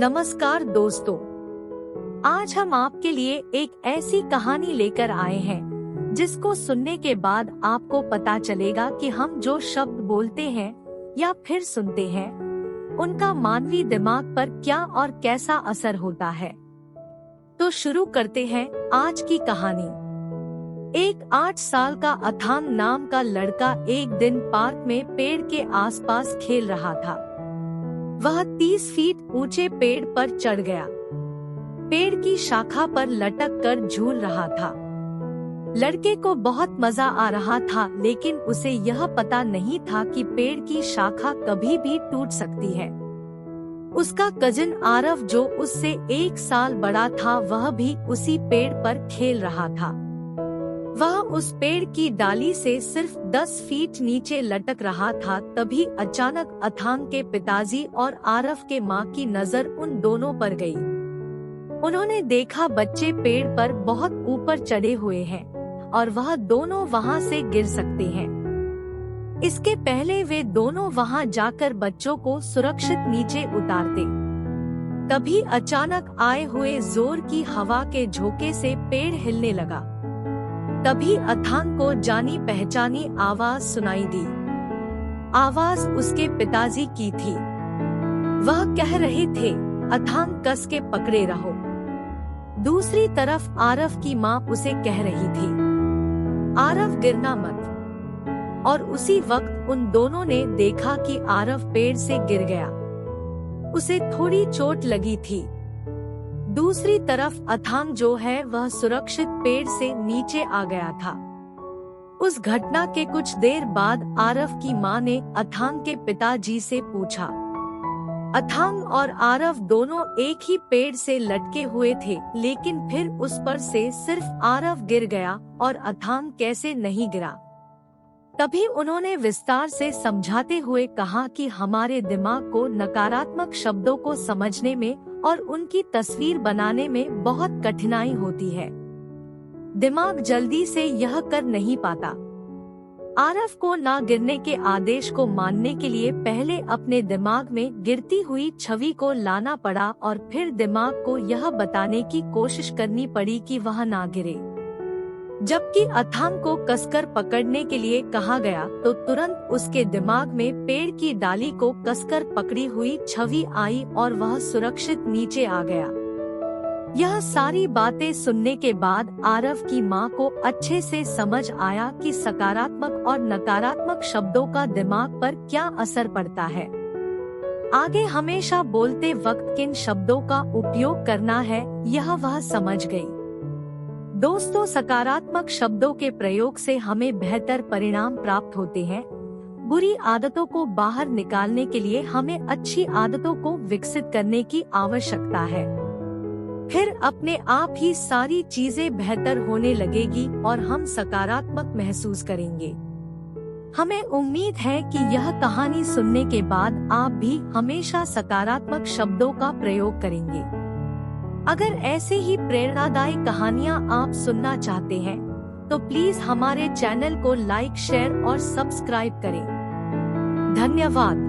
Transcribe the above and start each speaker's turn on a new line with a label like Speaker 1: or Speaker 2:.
Speaker 1: नमस्कार दोस्तों, आज हम आपके लिए एक ऐसी कहानी लेकर आए हैं जिसको सुनने के बाद आपको पता चलेगा कि हम जो शब्द बोलते हैं या फिर सुनते हैं उनका मानवीय दिमाग पर क्या और कैसा असर होता है। तो शुरू करते हैं आज की कहानी। एक 8 साल का अथांग नाम का लड़का एक दिन पार्क में पेड़ के आसपास खेल रहा था। वह 30 फीट ऊंचे पेड़ पर चढ़ गया। पेड़ की शाखा पर लटक कर झूल रहा था। लड़के को बहुत मजा आ रहा था, लेकिन उसे यह पता नहीं था कि पेड़ की शाखा कभी भी टूट सकती है। उसका कजिन आरव, जो उससे 1 साल बड़ा था, वह भी उसी पेड़ पर खेल रहा था। वह उस पेड़ की डाली से सिर्फ 10 फीट नीचे लटक रहा था। तभी अचानक अथांग के पिताजी और आरव के माँ की नजर उन दोनों पर गई। उन्होंने देखा बच्चे पेड़ पर बहुत ऊपर चढ़े हुए हैं और वह दोनों वहां से गिर सकते हैं। इसके पहले वे दोनों वहां जाकर बच्चों को सुरक्षित नीचे उतारते। तभी अचानक आए हुए जोर की हवा के झोंके से पेड़ हिलने लगा। तभी अथांग को जानी पहचानी आवाज सुनाई दी। आवाज उसके पिताजी की थी। वह कह रहे थे, अथांग कस के पकड़े रहो। दूसरी तरफ आरव की माँ उसे कह रही थी, आरव गिरना मत। और उसी वक्त उन दोनों ने देखा कि आरव पेड़ से गिर गया। उसे थोड़ी चोट लगी थी। दूसरी तरफ अथांग जो है वह सुरक्षित पेड़ से नीचे आ गया था। उस घटना के कुछ देर बाद आरव की माँ ने अथांग के पिताजी से पूछा। अथांग और आरव दोनों एक ही पेड़ से लटके हुए थे, लेकिन फिर उस पर से सिर्फ आरव गिर गया और अथांग कैसे नहीं गिरा। तभी उन्होंने विस्तार से समझाते हुए कहा कि हमारे दिमाग को नकारात्मक शब्दों को समझने में और उनकी तस्वीर बनाने में बहुत कठिनाई होती है। दिमाग जल्दी से यह कर नहीं पाता। आरव को ना गिरने के आदेश को मानने के लिए पहले अपने दिमाग में गिरती हुई छवि को लाना पड़ा और फिर दिमाग को यह बताने की कोशिश करनी पड़ी कि वह ना गिरे। जबकि अथांग को कसकर पकड़ने के लिए कहा गया तो तुरंत उसके दिमाग में पेड़ की डाली को कसकर पकड़ी हुई छवि आई और वह सुरक्षित नीचे आ गया। यह सारी बातें सुनने के बाद आरव की माँ को अच्छे से समझ आया कि सकारात्मक और नकारात्मक शब्दों का दिमाग पर क्या असर पड़ता है। आगे हमेशा बोलते वक्त किन शब्दों का उपयोग करना है, यह वह समझ गई। दोस्तों, सकारात्मक शब्दों के प्रयोग से हमें बेहतर परिणाम प्राप्त होते हैं। बुरी आदतों को बाहर निकालने के लिए हमें अच्छी आदतों को विकसित करने की आवश्यकता है। फिर अपने आप ही सारी चीजें बेहतर होने लगेगी और हम सकारात्मक महसूस करेंगे। हमें उम्मीद है कि यह कहानी सुनने के बाद आप भी हमेशा सकारात्मक शब्दों का प्रयोग करेंगे। अगर ऐसे ही प्रेरणादायी कहानियाँ आप सुनना चाहते हैं तो प्लीज हमारे चैनल को लाइक, शेयर और सब्सक्राइब करें। धन्यवाद।